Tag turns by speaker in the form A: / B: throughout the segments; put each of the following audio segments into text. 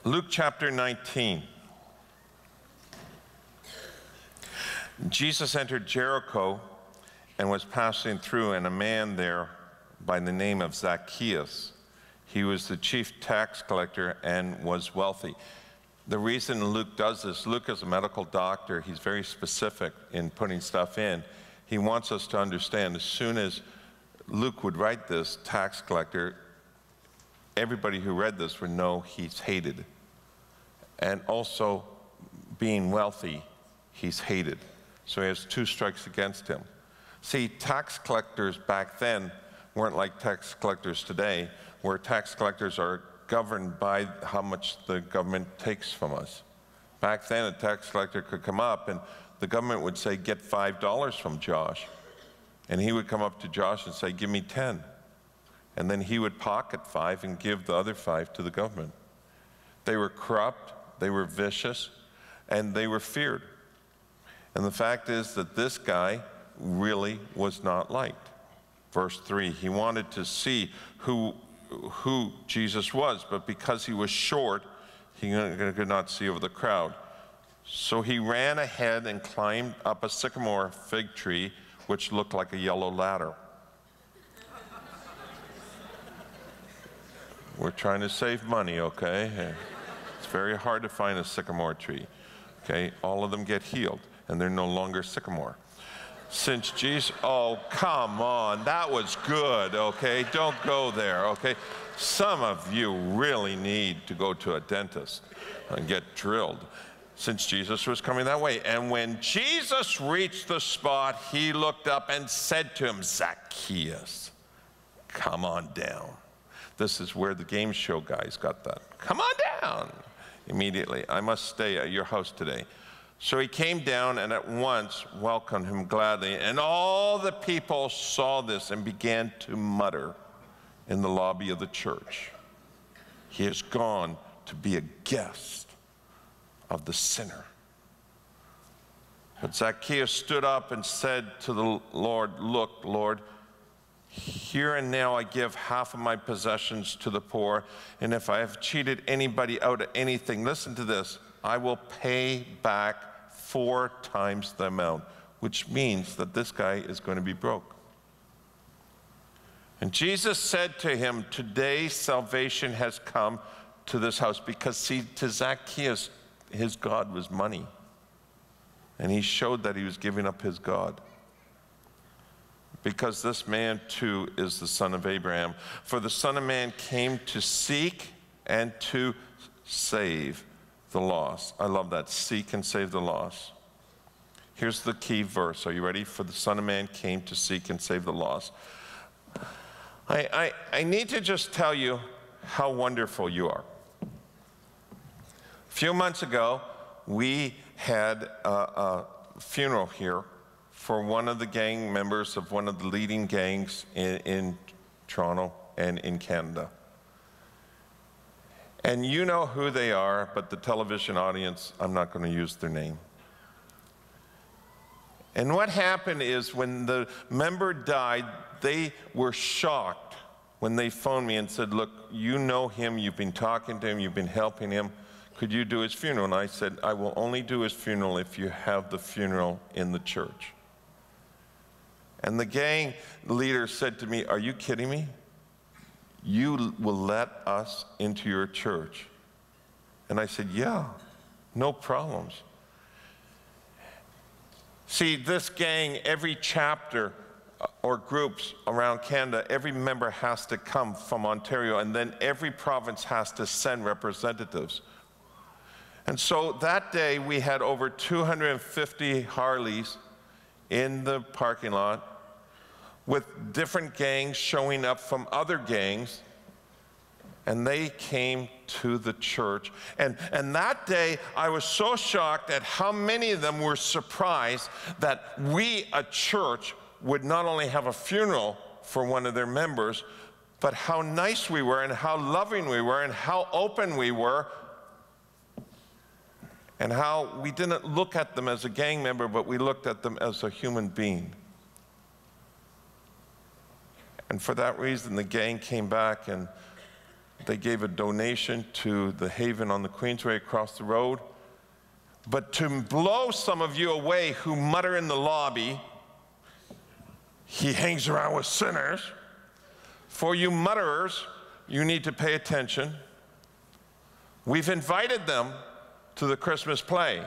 A: Luke chapter 19. Jesus entered Jericho and was passing through, and a man there by the name of Zacchaeus. He was the chief tax collector and was wealthy. The reason Luke does this, Luke is a medical doctor. He's very specific in putting stuff in. He wants us to understand as soon as Luke would write this, tax collector, everybody who read this would know he's hated. And also, being wealthy, he's hated. So he has two strikes against him. See, tax collectors back then weren't like tax collectors today, where tax collectors are governed by how much the government takes from us. Back then, a tax collector could come up and the government would say, get $5 from Josh. And he would come up to Josh and say, give me 10. And then he would pocket 5 and give the other 5 to the government. They were corrupt, they were vicious, and they were feared. And the fact is that this guy really was not liked. Verse 3, he wanted to see who Jesus was, but because he was short, he could not see over the crowd. So he ran ahead and climbed up a sycamore fig tree, which looked like a yellow ladder. We're trying to save money, okay? It's very hard to find a sycamore tree, okay? All of them get healed, and they're no longer sycamore. Since Jesus, oh, come on, that was good, okay? Don't go there, okay? Some of you really need to go to a dentist and get drilled, since Jesus was coming that way. And when Jesus reached the spot, he looked up and said to him, Zacchaeus, come on down. This is where the game show guys got that. Come on down. Immediately, I must stay at your house today. So he came down and at once welcomed him gladly. And all the people saw this and began to mutter in the lobby of the church, he has gone to be a guest of the sinner. But Zacchaeus stood up and said to the Lord, look, Lord, here and now I give half of my possessions to the poor, and if I have cheated anybody out of anything, listen to this, I will pay back 4 times the amount, which means that this guy is going to be broke. And Jesus said to him, today salvation has come to this house, because see, to Zacchaeus, his God was money. And he showed that he was giving up his God. Because this man too is the son of Abraham. For the Son of Man came to seek and to save the lost. I love that, seek and save the lost. Here's the key verse. Are you ready? For the Son of Man came to seek and save the lost. I need to just tell you how wonderful you are. A few months ago, we had a funeral here for one of the gang members of one of the leading gangs in Toronto and in Canada. And you know who they are, but the television audience, I'm not going to use their name. And what happened is when the member died, they were shocked when they phoned me and said, look, you know him, you've been talking to him, you've been helping him. Could you do his funeral? And I said, I will only do his funeral if you have the funeral in the church. And the gang leader said to me, are you kidding me? You will let us into your church? And I said, yeah, no problems. See, this gang, every chapter or groups around Canada, every member has to come from Ontario, and then every province has to send representatives. And so that day we had over 250 Harleys in the parking lot with different gangs showing up from other gangs, and they came to the church. And that day, I was so shocked at how many of them were surprised that we, a church, would not only have a funeral for one of their members, but how nice we were and how loving we were and how open we were, and how we didn't look at them as a gang member, but we looked at them as a human being. And for that reason, the gang came back and They gave a donation to the Haven on the Queensway across the road. But to blow some of you away who mutter in the lobby, he hangs around with sinners. For you mutterers, you need to pay attention. We've invited them to the Christmas play.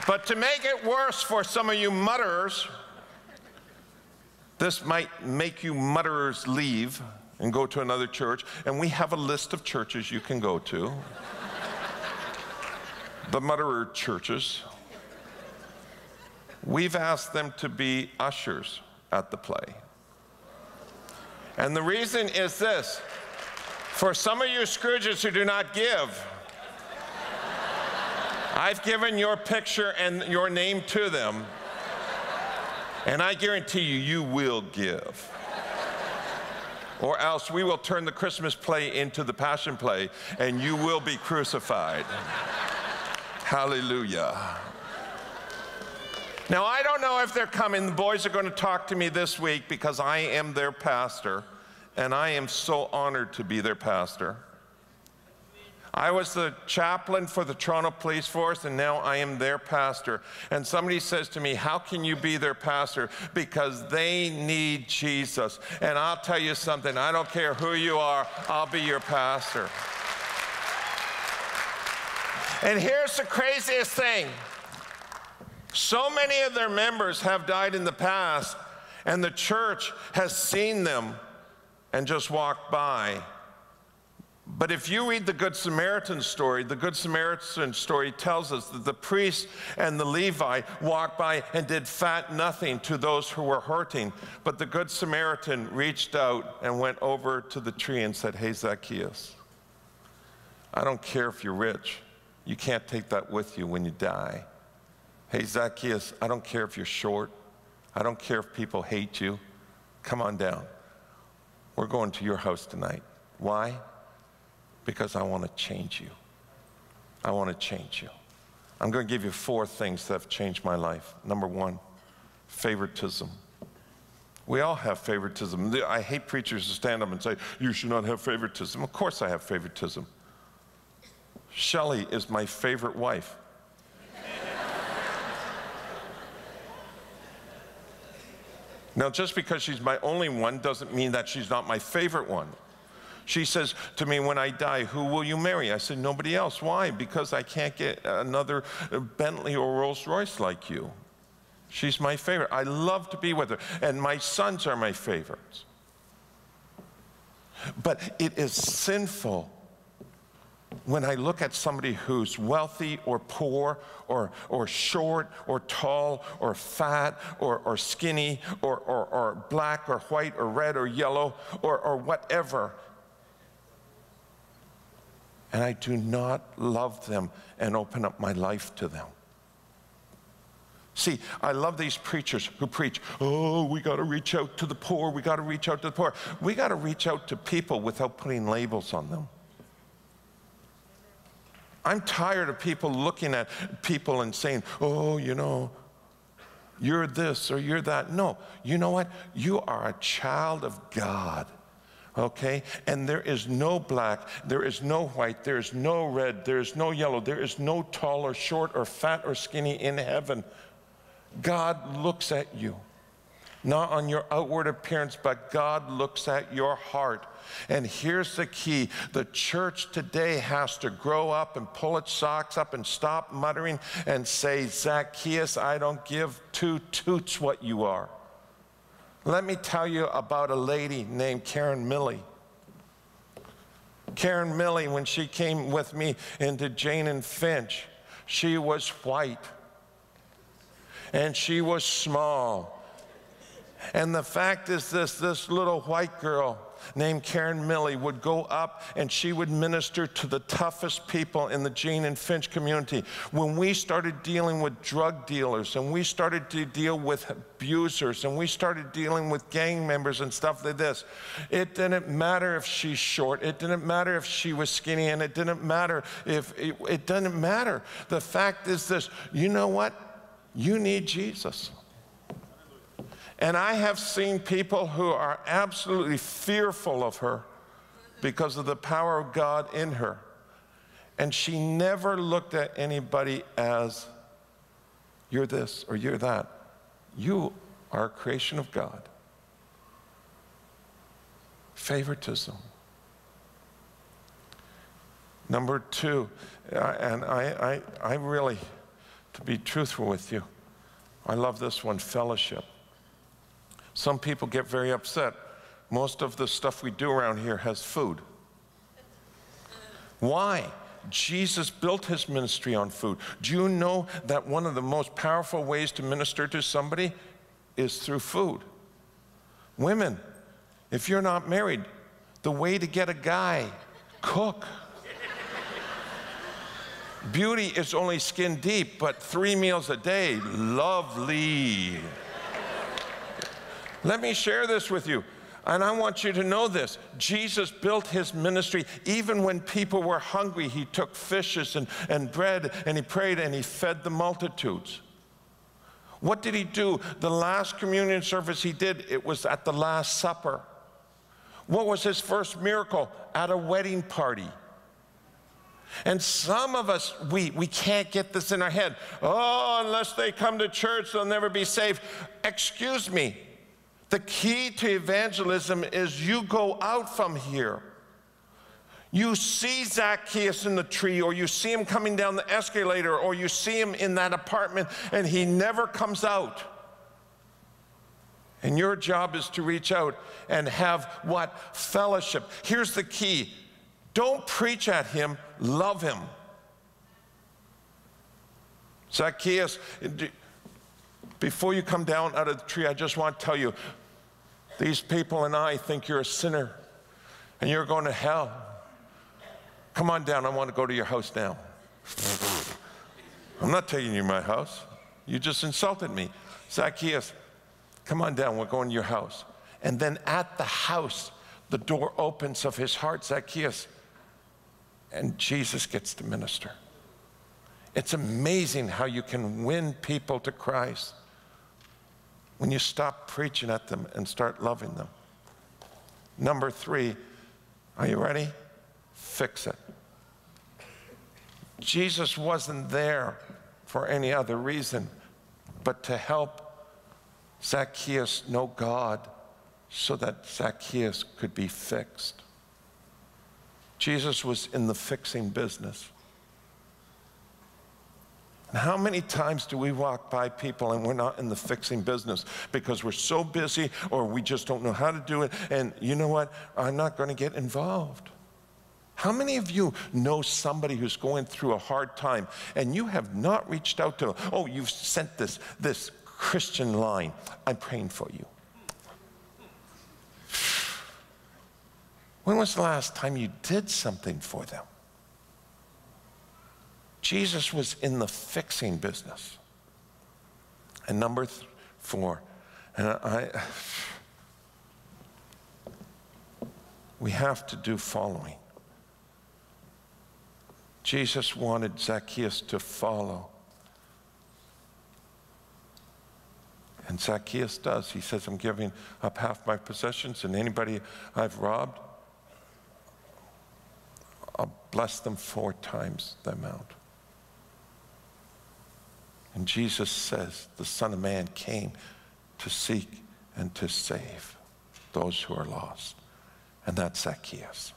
A: But to make it worse for some of you mutterers, this might make you mutterers leave and go to another church. And we have a list of churches you can go to. The mutterer churches. We've asked them to be ushers at the play. And the reason is this. For some of you Scrooges who do not give, I've given your picture and your name to them, and I guarantee you, you will give. Or else we will turn the Christmas play into the Passion Play, and you will be crucified. Hallelujah. Now, I don't know if they're coming. The boys are going to talk to me this week because I am their pastor, and I am so honored to be their pastor. I was the chaplain for the Toronto Police Force, and now I am their pastor. And somebody says to me, how can you be their pastor? Because they need Jesus. And I'll tell you something, I don't care who you are, I'll be your pastor. And here's the craziest thing. So many of their members have died in the past, and the church has seen them and just walked by. But if you read the Good Samaritan story, the Good Samaritan story tells us that the priest and the Levite walked by and did fat nothing to those who were hurting. But the Good Samaritan reached out and went over to the tree and said, hey, Zacchaeus, I don't care if you're rich. You can't take that with you when you die. Hey, Zacchaeus, I don't care if you're short. I don't care if people hate you. Come on down. We're going to your house tonight. Why? Because I want to change you. I want to change you. I'm going to give you 4 things that have changed my life. Number 1, favoritism. We all have favoritism. I hate preachers who stand up and say, you should not have favoritism. Of course I have favoritism. Shelley is my favorite wife. Now, just because she's my only one doesn't mean that she's not my favorite one. She says to me, when I die, who will you marry? I said, nobody else. Why? Because I can't get another Bentley or Rolls Royce like you. She's my favorite. I love to be with her. And my sons are my favorites. But it is sinful when I look at somebody who's wealthy or poor or short or tall or fat or skinny or black or white or red or yellow or whatever, and I do not love them and open up my life to them. See, I love these preachers who preach, oh, we got to reach out to the poor, we got to reach out to the poor. We got to reach out to people without putting labels on them. I'm tired of people looking at people and saying, oh, you know, you're this or you're that. No, you know what? You are a child of God. Okay? And there is no black, there is no white, there is no red, there is no yellow, there is no tall or short or fat or skinny in heaven. God looks at you, not on your outward appearance, but God looks at your heart. And here's the key. The church today has to grow up and pull its socks up and stop muttering and say, Zacchaeus, I don't give 2 toots what you are. Let me tell you about a lady named Karen Milley. Karen Milley, when she came with me into Jane and Finch, she was white and she was small. And the fact is this little white girl named Karen Milley would go up and she would minister to the toughest people in the Jane and Finch community. When we started dealing with drug dealers and we started to deal with abusers and we started dealing with gang members and stuff like this, it didn't matter if she's short, it didn't matter if she was skinny, and it didn't matter if, it didn't matter. The fact is this, you know what? You need Jesus. And I have seen people who are absolutely fearful of her because of the power of God in her. And she never looked at anybody as, you're this or you're that. You are a creation of God. Favoritism. Number two, and I really, to be truthful with you, I love this one, fellowship. Some people get very upset. Most of the stuff we do around here has food. Why? Jesus built his ministry on food. Do you know that one of the most powerful ways to minister to somebody is through food? Women, if you're not married, the way to get a guy, cook. Beauty is only skin deep, but 3 meals a day, lovely. Let me share this with you, and I want you to know this. Jesus built his ministry even when people were hungry. He took fishes and bread, and he prayed, and he fed the multitudes. What did he do? The last communion service he did, it was at the Last Supper. What was his first miracle? At a wedding party. And some of us, we can't get this in our head. Oh, unless they come to church, they'll never be saved. Excuse me. The key to evangelism is you go out from here. You see Zacchaeus in the tree, or you see him coming down the escalator, or you see him in that apartment, and he never comes out. And your job is to reach out and have what? Fellowship. Here's the key. Don't preach at him, love him. Zacchaeus, before you come down out of the tree, I just want to tell you, these people and I think you're a sinner and you're going to hell. Come on down, I want to go to your house now. I'm not taking you to my house. You just insulted me. Zacchaeus, come on down, we're going to your house. And then at the house, the door opens of his heart, Zacchaeus, and Jesus gets to minister. It's amazing how you can win people to Christ when you stop preaching at them and start loving them. Number three, are you ready? Fix it. Jesus wasn't there for any other reason but to help Zacchaeus know God so that Zacchaeus could be fixed. Jesus was in the fixing business. And how many times do we walk by people and we're not in the fixing business because we're so busy or we just don't know how to do it, and you know what? I'm not going to get involved. How many of you know somebody who's going through a hard time and you have not reached out to them? Oh, you've sent this Christian line. I'm praying for you. When was the last time you did something for them? Jesus was in the fixing business. And number four, and we have to do following. Jesus wanted Zacchaeus to follow. And Zacchaeus does. He says, I'm giving up half my possessions, and anybody I've robbed, I'll bless them 4 times the amount. And Jesus says, the Son of Man came to seek and to save those who are lost. And that's Zacchaeus.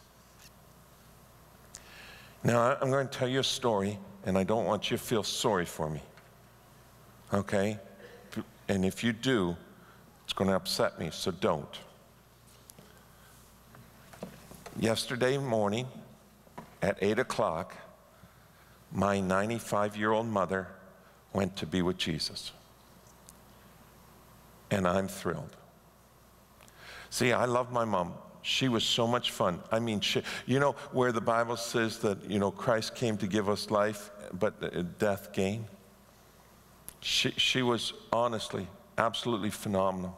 A: Now, I'm going to tell you a story, and I don't want you to feel sorry for me. Okay? And if you do, it's going to upset me, so don't. Yesterday morning at 8 o'clock, my 95-year-old mother went to be with Jesus. And I'm thrilled. See, I love my mom. She was so much fun. I mean, you know where the Bible says that, you know, Christ came to give us life, but death gain? She was honestly, absolutely phenomenal.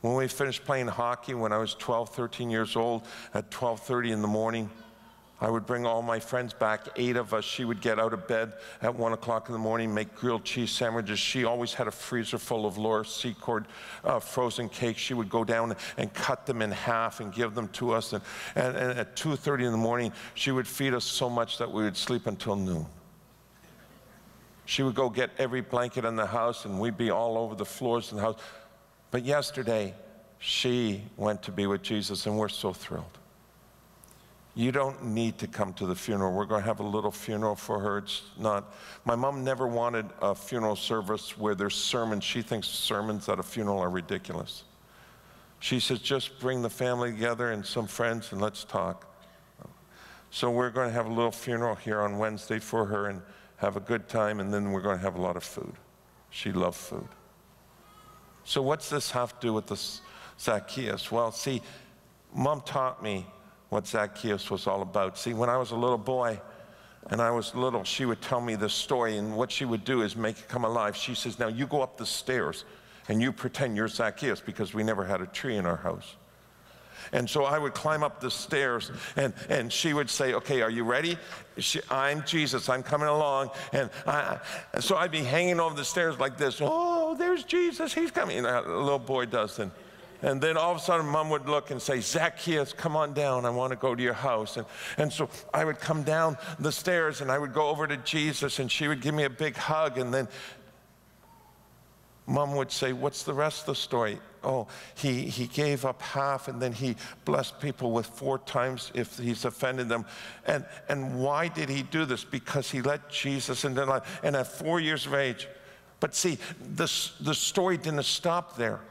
A: When we finished playing hockey when I was 12, 13 years old, at 12:30 in the morning, I would bring all my friends back, 8 of us. She would get out of bed at 1 o'clock in the morning, make grilled cheese sandwiches. She always had a freezer full of Laura Secord frozen cakes. She would go down and cut them in half and give them to us. And at 2:30 in the morning, she would feed us so much that we would sleep until noon. She would go get every blanket in the house, and we'd be all over the floors in the house. But yesterday, she went to be with Jesus, and we're so thrilled. You don't need to come to the funeral. We're going to have a little funeral for her. It's not, my mom never wanted a funeral service where there's sermons. She thinks sermons at a funeral are ridiculous. She says, just bring the family together and some friends and let's talk. So we're going to have a little funeral here on Wednesday for her and have a good time, and then we're going to have a lot of food. She loved food. So what's this have to do with this Zacchaeus? Well, see, Mom taught me what Zacchaeus was all about. See, when I was a little boy and I was little, she would tell me this story, and what she would do is make it come alive. She says, now you go up the stairs and you pretend you're Zacchaeus, because we never had a tree in our house. And so I would climb up the stairs, and she would say, okay, are you ready? I'm Jesus, I'm coming along. And so I'd be hanging over the stairs like this. Oh, there's Jesus, he's coming. And a little boy does. And then all of a sudden, Mom would look and say, Zacchaeus, come on down. I want to go to your house. And so I would come down the stairs, and I would go over to Jesus, and she would give me a big hug. And then Mom would say, what's the rest of the story? Oh, he gave up half, and then he blessed people with 4 times if he's offended them. And why did he do this? Because he let Jesus into their life. And at 4 years of age. But see, the story didn't stop there.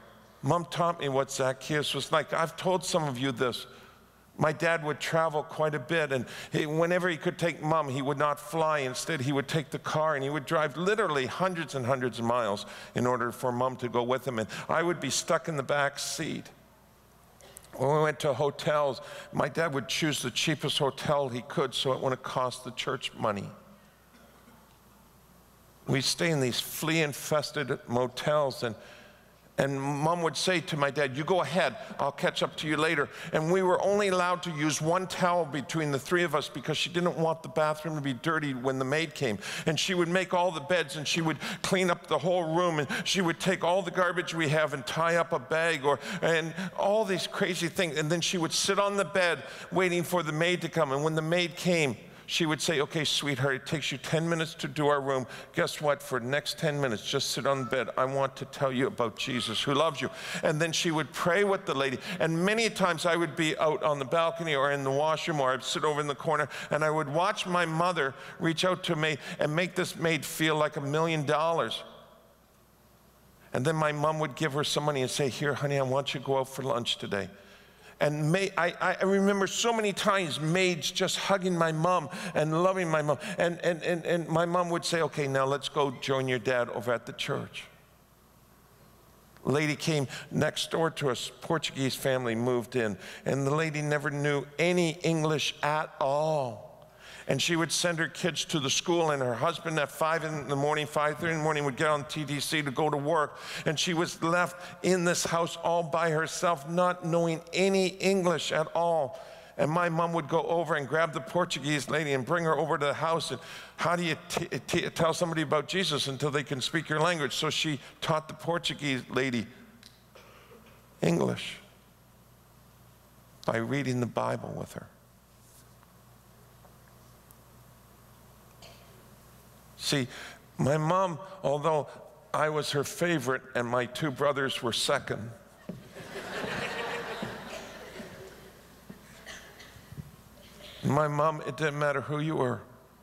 A: Mom taught me what Zacchaeus was like. I've told some of you this. My dad would travel quite a bit, and whenever he could take Mom, he would not fly. Instead, he would take the car, and he would drive literally hundreds and hundreds of miles in order for Mom to go with him. And I would be stuck in the back seat. When we went to hotels, my dad would choose the cheapest hotel he could so it wouldn't cost the church money. We'd stay in these flea-infested motels, and Mom would say to my dad, you go ahead, I'll catch up to you later. And we were only allowed to use 1 towel between the 3 of us because she didn't want the bathroom to be dirty when the maid came. And she would make all the beds, and she would clean up the whole room, and she would take all the garbage we have and tie up a bag, and all these crazy things. And then she would sit on the bed waiting for the maid to come. And when the maid came, she would say, okay, sweetheart, it takes you 10 minutes to do our room. Guess what? For the next 10 minutes, just sit on the bed. I want to tell you about Jesus who loves you. And then she would pray with the lady. And many times I would be out on the balcony or in the washroom, or I'd sit over in the corner, and I would watch my mother reach out to me and make this maid feel like $1 million. And then my mom would give her some money and say, here, honey, I want you to go out for lunch today. And I remember so many times maids just hugging my mom and loving my mom. And my mom would say, okay, now let's go join your dad over at the church. A lady came next door to us, Portuguese family moved in, and the lady never knew any English at all. And she would send her kids to the school, and her husband at 5 in the morning, 5:30 in the morning, would get on TTC to go to work. And she was left in this house all by herself, not knowing any English at all. And my mom would go over and grab the Portuguese lady and bring her over to the house. And how do you tell somebody about Jesus until they can speak your language? So she taught the Portuguese lady English by reading the Bible with her. See, my mom, although I was her favorite and my 2 brothers were second, my mom, it didn't matter who you were.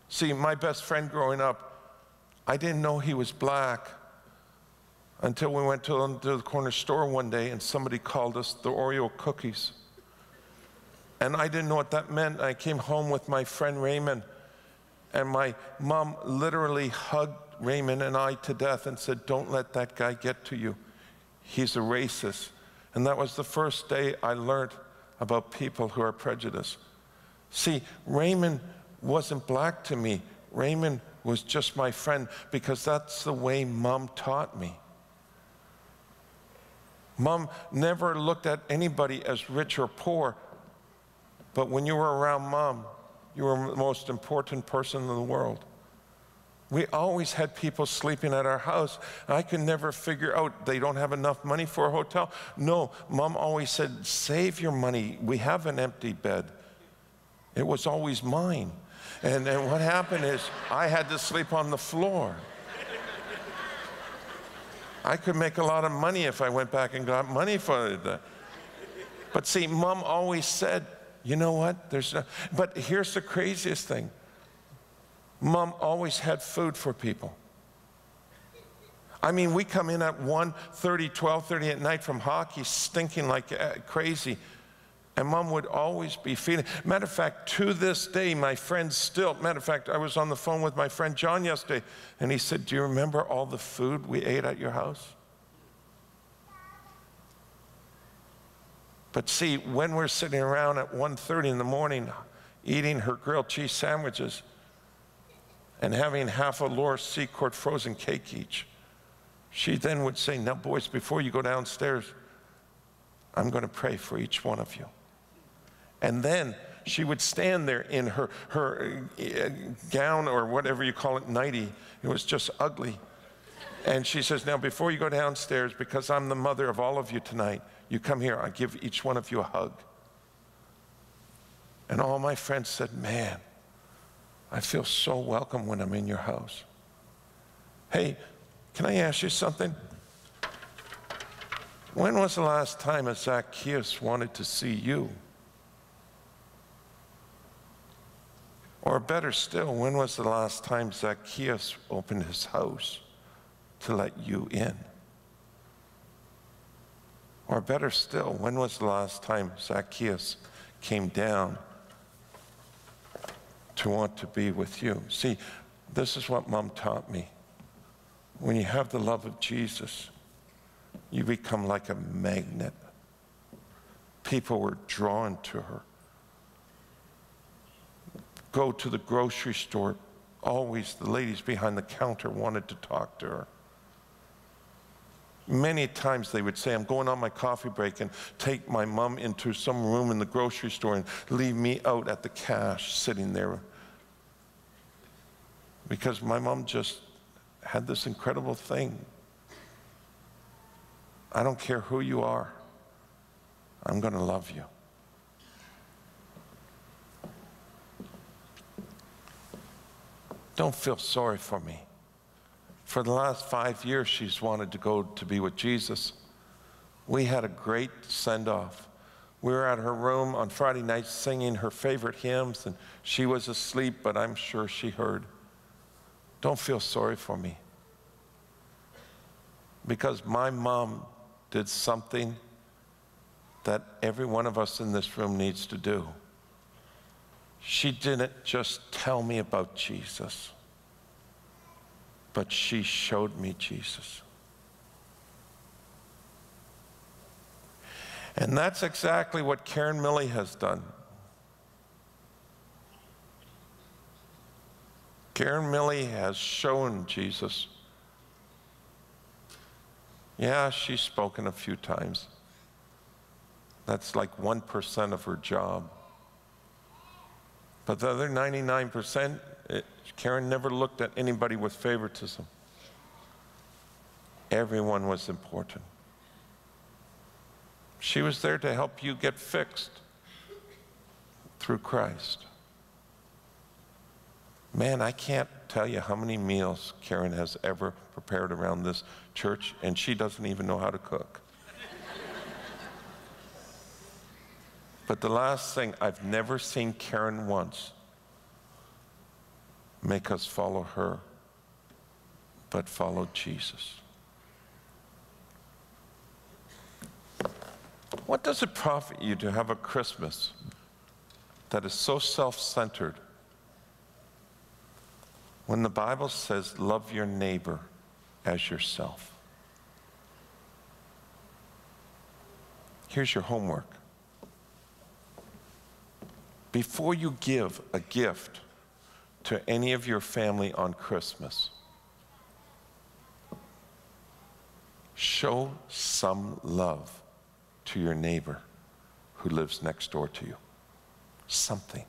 A: See, my best friend growing up, I didn't know he was black until we went to the corner store one day and somebody called us the Oreo cookies. And I didn't know what that meant. I came home with my friend Raymond, and my mom literally hugged Raymond and I to death and said, don't let that guy get to you. He's a racist. And that was the first day I learned about people who are prejudiced. See, Raymond wasn't black to me. Raymond was just my friend, because that's the way Mom taught me. Mom never looked at anybody as rich or poor, but when you were around Mom, you were the most important person in the world. We always had people sleeping at our house. I could never figure out, they don't have enough money for a hotel. No, Mom always said, save your money. We have an empty bed. It was always mine. And what happened is I had to sleep on the floor. I could make a lot of money if I went back and got money for it. But see, Mom always said, you know what? But here's the craziest thing. Mom always had food for people. I mean, we come in at 1:30, 12:30 at night from hockey, stinking like crazy. And Mom would always be feeding. Matter of fact, to this day, my friends still, matter of fact, I was on the phone with my friend John yesterday, and he said, do you remember all the food we ate at your house? But see, when we're sitting around at 1:30 in the morning, eating her grilled cheese sandwiches, and having half a Laura Secord frozen cake each, she then would say, now boys, before you go downstairs, I'm going to pray for each one of you. And then she would stand there in her gown, or whatever you call it, nightie. It was just ugly. And she says, now before you go downstairs, because I'm the mother of all of you tonight, you come here, I'll give each one of you a hug. And all my friends said, man, I feel so welcome when I'm in your house. Hey, can I ask you something? When was the last time a Zacchaeus wanted to see you? Or better still, when was the last time Zacchaeus opened his house to let you in? Or better still, when was the last time Zacchaeus came down to want to be with you? See, this is what Mom taught me. When you have the love of Jesus, you become like a magnet. People were drawn to her. Go to the grocery store, always the ladies behind the counter wanted to talk to her. Many times they would say, I'm going on my coffee break, and take my mom into some room in the grocery store and leave me out at the cash sitting there. Because my mom just had this incredible thing. I don't care who you are, I'm going to love you. Don't feel sorry for me. For the last 5 years, she's wanted to go to be with Jesus. We had a great send-off. We were at her room on Friday nights singing her favorite hymns, and she was asleep, but I'm sure she heard. Don't feel sorry for me. Because my mom did something that every one of us in this room needs to do. She didn't just tell me about Jesus, but she showed me Jesus. And that's exactly what Karen Milley has done. Karen Milley has shown Jesus. Yeah, she's spoken a few times. That's like 1% of her job. But the other 99%, Karen never looked at anybody with favoritism. Everyone was important. She was there to help you get fixed through Christ. Man, I can't tell you how many meals Karen has ever prepared around this church, and she doesn't even know how to cook. But the last thing, I've never seen Karen once make us follow her, but follow Jesus. What does it profit you to have a Christmas that is so self-centered when the Bible says, love your neighbor as yourself? Here's your homework. Before you give a gift to any of your family on Christmas, show some love to your neighbor who lives next door to you. Something.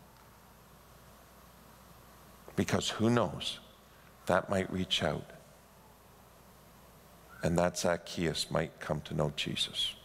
A: Because who knows, that might reach out. And that Zacchaeus might come to know Jesus.